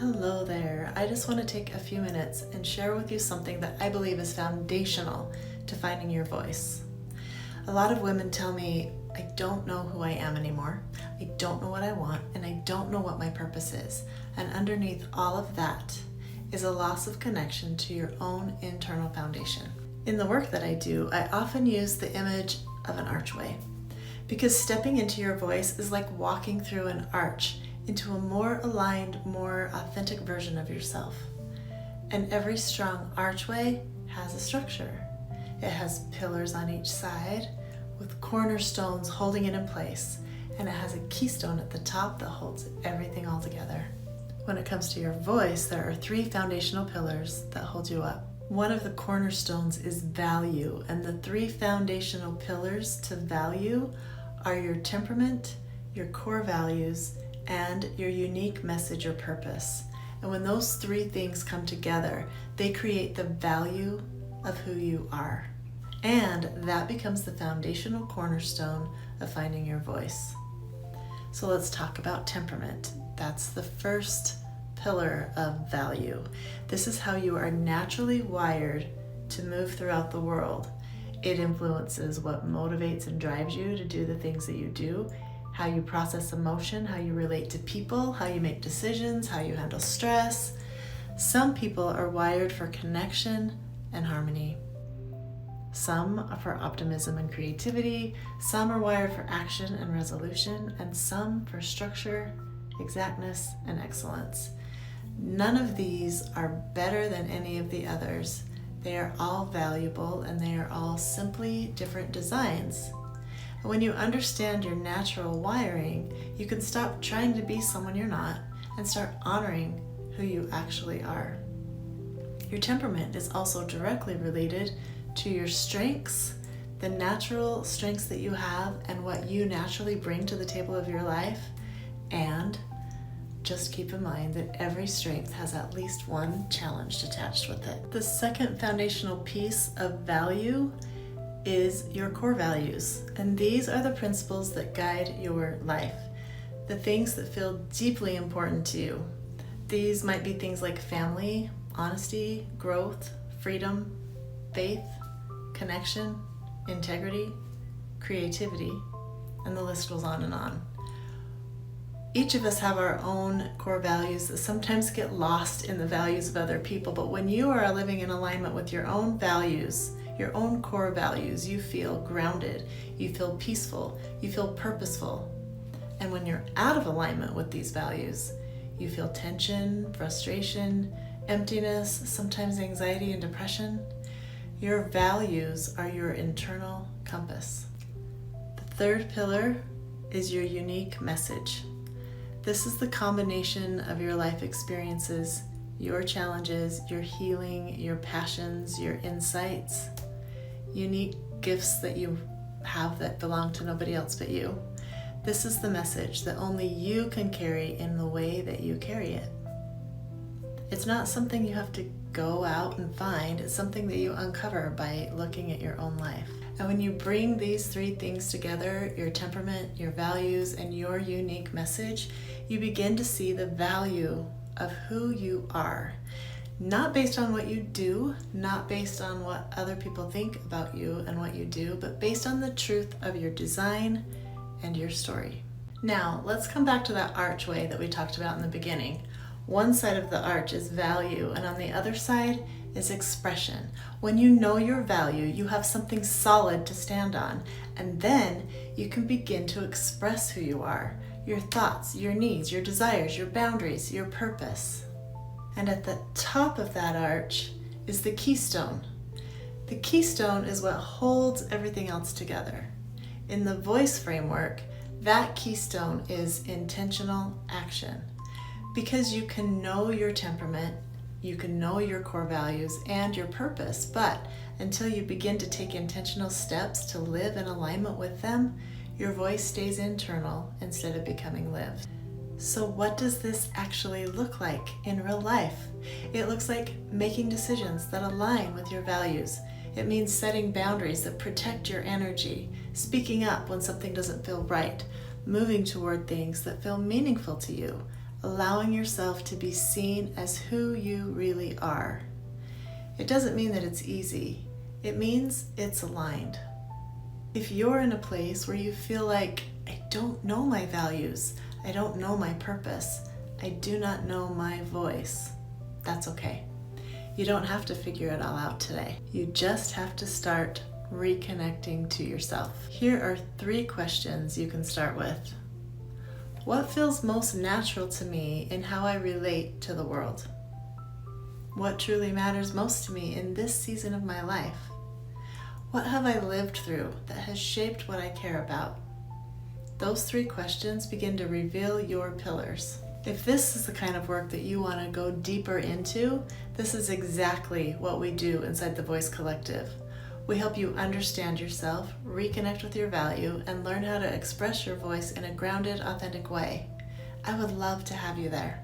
Hello there. I just want to take a few minutes and share with you something that I believe is foundational to finding your voice. A lot of women tell me, I don't know who I am anymore, I don't know what I want, and I don't know what my purpose is. And underneath all of that is a loss of connection to your own internal foundation. In the work that I do, I often use the image of an archway, because stepping into your voice is like walking through an arch into a more aligned, more authentic version of yourself. And every strong archway has a structure. It has pillars on each side with cornerstones holding it in place, and it has a keystone at the top that holds everything all together. When it comes to your voice, there are 3 foundational pillars that hold you up. One of the cornerstones is value, and the 3 foundational pillars to value are your temperament, your core values, and your unique message or purpose. And when those 3 things come together, they create the value of who you are. And that becomes the foundational cornerstone of finding your voice. So let's talk about temperament. That's the first pillar of value. This is how you are naturally wired to move throughout the world. It influences what motivates and drives you to do the things that you do, how you process emotion, how you relate to people, how you make decisions, how you handle stress. Some people are wired for connection and harmony. Some are for optimism and creativity. Some are wired for action and resolution, and some for structure, exactness, and excellence. None of these are better than any of the others. They are all valuable, and they are all simply different designs. When you understand your natural wiring, you can stop trying to be someone you're not and start honoring who you actually are. Your temperament is also directly related to your strengths, the natural strengths that you have and what you naturally bring to the table of your life. And just keep in mind that every strength has at least one challenge attached with it. The second foundational piece of value is your core values, and these are the principles that guide your life, the things that feel deeply important to you. These might be things like family, honesty, growth, freedom, faith, connection, integrity, creativity, and the list goes on and on. Each of us have our own core values that sometimes get lost in the values of other people, but when you are living in alignment with your own values, your own core values, you feel grounded, you feel peaceful, you feel purposeful. And when you're out of alignment with these values, you feel tension, frustration, emptiness, sometimes anxiety and depression. Your values are your internal compass. The third pillar is your unique message. This is the combination of your life experiences, your challenges, your healing, your passions, your insights, unique gifts that you have that belong to nobody else but you. This is the message that only you can carry in the way that you carry it. It's not something you have to go out and find. It's something that you uncover by looking at your own life. And when you bring these 3 things together, your temperament, your values, and your unique message, you begin to see the value of who you are. Not based on what you do, not based on what other people think about you and what you do, but based on the truth of your design and your story. Now, let's come back to that archway that we talked about in the beginning. One side of the arch is value, and on the other side is expression. When you know your value, you have something solid to stand on, and then you can begin to express who you are, your thoughts, your needs, your desires, your boundaries, your purpose. And at the top of that arch is the keystone. The keystone is what holds everything else together. In the voice framework, that keystone is intentional action. Because you can know your temperament, you can know your core values and your purpose, but until you begin to take intentional steps to live in alignment with them, your voice stays internal instead of becoming lived. So what does this actually look like in real life? It looks like making decisions that align with your values. It means setting boundaries that protect your energy, speaking up when something doesn't feel right, moving toward things that feel meaningful to you, allowing yourself to be seen as who you really are. It doesn't mean that it's easy. It means it's aligned. If you're in a place where you feel like, I don't know my values, I don't know my purpose, I do not know my voice, that's okay. You don't have to figure it all out today. You just have to start reconnecting to yourself. Here are 3 questions you can start with. What feels most natural to me in how I relate to the world? What truly matters most to me in this season of my life? What have I lived through that has shaped what I care about? Those 3 questions begin to reveal your pillars. If this is the kind of work that you want to go deeper into, this is exactly what we do inside the Voice Collective. We help you understand yourself, reconnect with your value, and learn how to express your voice in a grounded, authentic way. I would love to have you there.